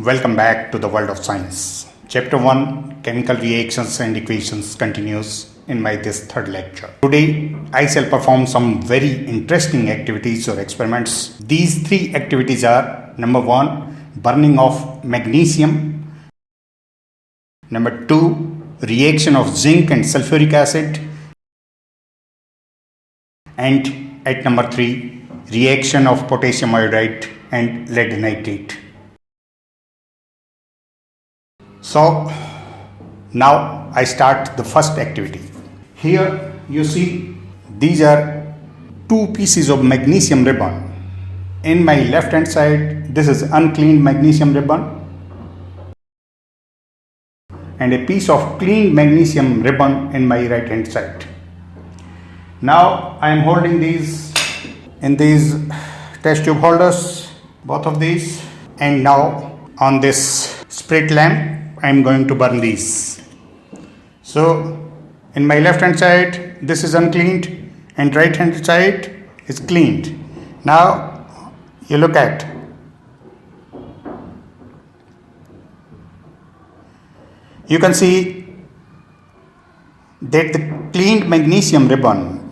Welcome back to the world of science. Chapter 1 Chemical Reactions and Equations continues in this third lecture. Today I shall perform some very interesting activities or experiments. These three activities are: number 1, burning of magnesium; number 2, reaction of zinc and sulfuric acid; and at number 3, reaction of potassium iodide and lead nitrate. So now I start the first activity. Here you see these are two pieces of magnesium ribbon. In my left hand side, this is uncleaned magnesium ribbon, and a piece of cleaned magnesium ribbon in my right hand side. Now I am holding these in these test tube holders, both of these, and now on this spirit lamp I am going to burn these. So in my left hand side this is uncleaned and right hand side is cleaned. Now you look at, you can see that the cleaned magnesium ribbon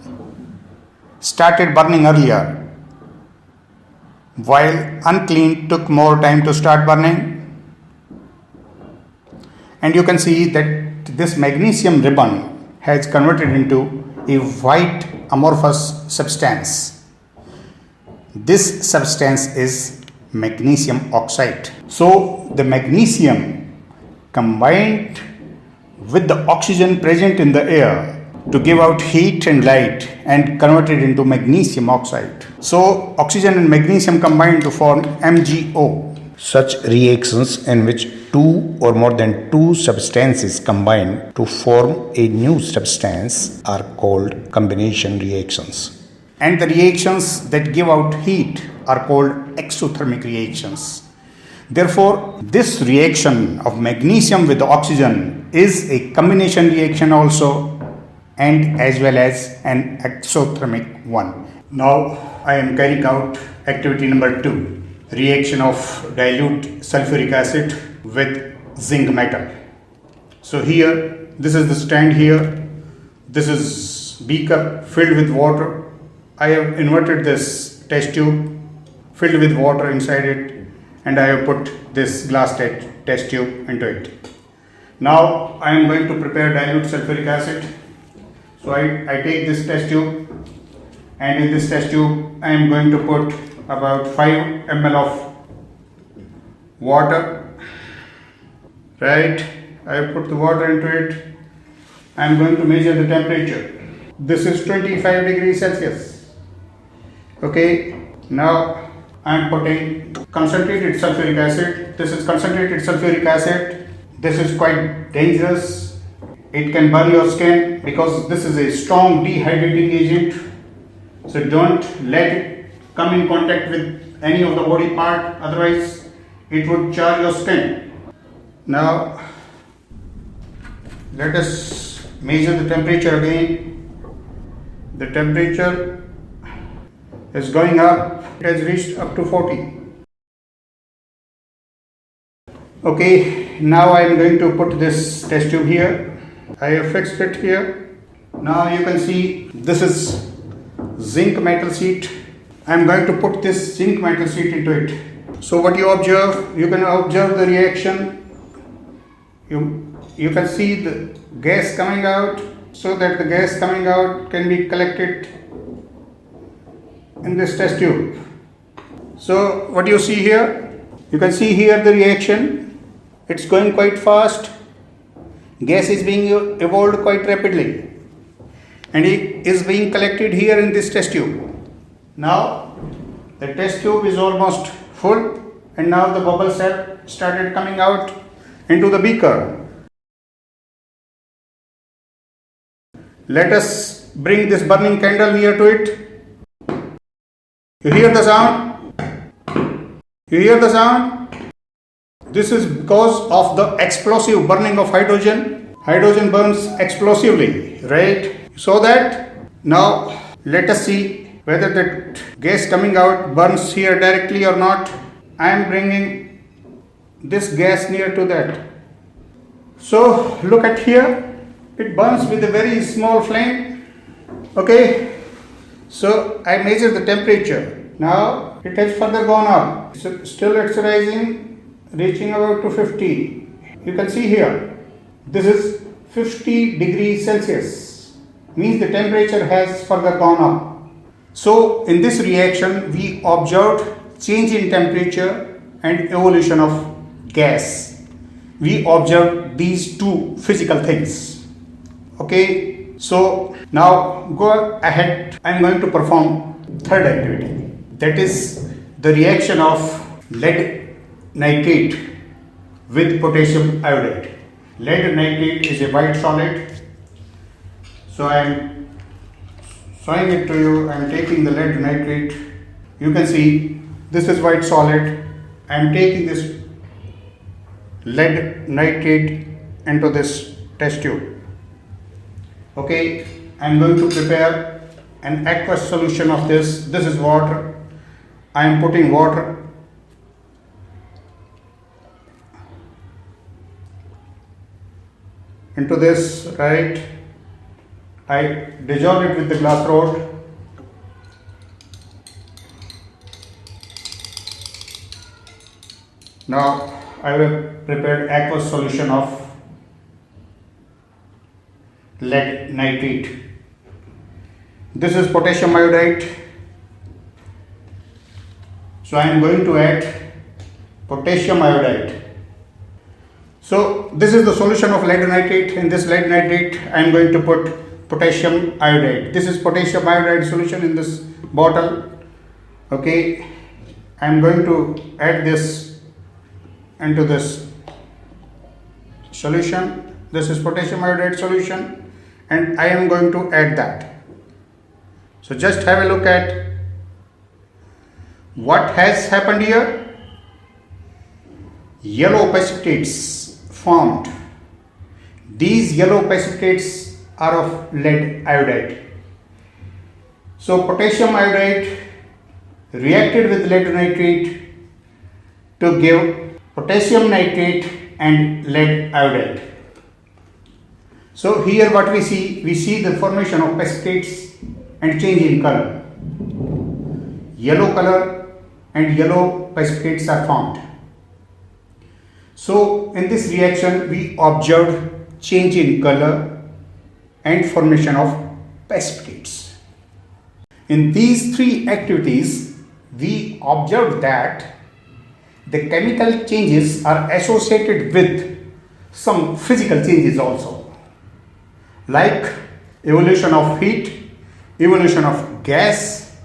started burning earlier, while uncleaned took more time to start burning. And you can see that this magnesium ribbon has converted into a white amorphous substance. This substance is magnesium oxide. So the magnesium combined with the oxygen present in the air to give out heat and light and converted into magnesium oxide. So oxygen and magnesium combine to form MgO. Such reactions in which two or more than two substances combine to form a new substance are called combination reactions. And the reactions that give out heat are called exothermic reactions. Therefore, this reaction of magnesium with oxygen is a combination reaction also, and as well as an exothermic one. Now I am carrying out activity number 2. Reaction of dilute sulfuric acid with zinc metal. So here, this is the stand here. This is beaker filled with water. I have inverted this test tube filled with water inside it, and I have put this glass test tube into it. Now I am going to prepare dilute sulfuric acid. So I take this test tube, and in this test tube I am going to put about 5 ml of water. Right, I have put the water into it. I am going to measure the temperature. This is 25 degrees Celsius. Okay, now I am putting concentrated sulfuric acid. This is concentrated sulfuric acid. This is quite dangerous. It can burn your skin because this is a strong dehydrating agent. So don't let it come in contact with any of the body part, otherwise it would char your skin. Now let us measure the temperature again. The temperature is going up. It has reached up to 40. Okay, now I am going to put this test tube here. I have fixed it here. Now you can see this is zinc metal sheet. I am going to put this zinc metal sheet into it. So what you observe, you can observe the reaction. You can see the gas coming out, so that the gas coming out can be collected in this test tube. So what you see here, you can see here the reaction. It's going quite fast. Gas is being evolved quite rapidly, and it is being collected here in this test tube. Now the test tube is almost full, and now the bubbles have started coming out into the beaker. Let us bring this burning candle near to it. You hear the sound? You hear the sound? This is because of the explosive burning of hydrogen. Hydrogen burns explosively, right? So that now let us see whether the gas coming out burns here directly or not. I am bringing this gas near to that. So look at here, it burns with a very small flame. Okay, so I measure the temperature. Now it has further gone up. So still it's rising, reaching about to 50. You can see here, this is 50 degrees Celsius. Means the temperature has further gone up. So in this reaction, we observed change in temperature and evolution of gas. We observed these two physical things. Okay, so now go ahead. I am going to perform third activity. That is the reaction of lead nitrate with potassium iodide. Lead nitrate is a white solid. So I am showing it to you. I am taking the lead nitrate. You can see this is white solid. I am taking this lead nitrate into this test tube. Okay, I am going to prepare an aqueous solution of this. This is water. I am putting water into this, right? I dissolve it with the glass rod. Now I have prepared aqueous solution of lead nitrate. This is potassium iodide. So I am going to add potassium iodide. So this is the solution of lead nitrate. In this lead nitrate, I am going to put potassium iodide. This is potassium iodide solution in this bottle. Okay, I am going to add this into this solution. This is potassium iodide solution, and I am going to add that. So just have a look at what has happened here. Yellow precipitates formed. These yellow precipitates are of lead iodide. So potassium iodide reacted with lead nitrate to give potassium nitrate and lead iodide. So here what we see the formation of precipitates and change in color. Yellow color and yellow precipitates are formed. So in this reaction we observed change in color and formation of precipitates. In these three activities we observed that the chemical changes are associated with some physical changes also, like evolution of heat, evolution of gas,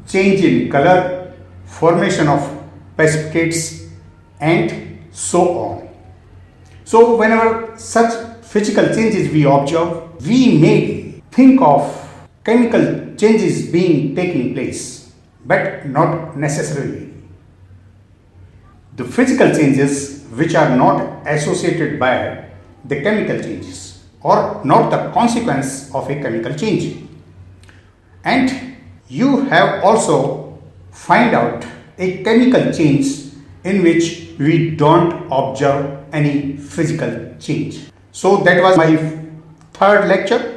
change in color, formation of precipitates, and so on. So whenever such physical changes we observe, we may think of chemical changes being taking place, but not necessarily. The physical changes which are not associated by the chemical changes or not the consequence of a chemical change. And you have also find out a chemical change in which we don't observe any physical change. So that was my third lecture.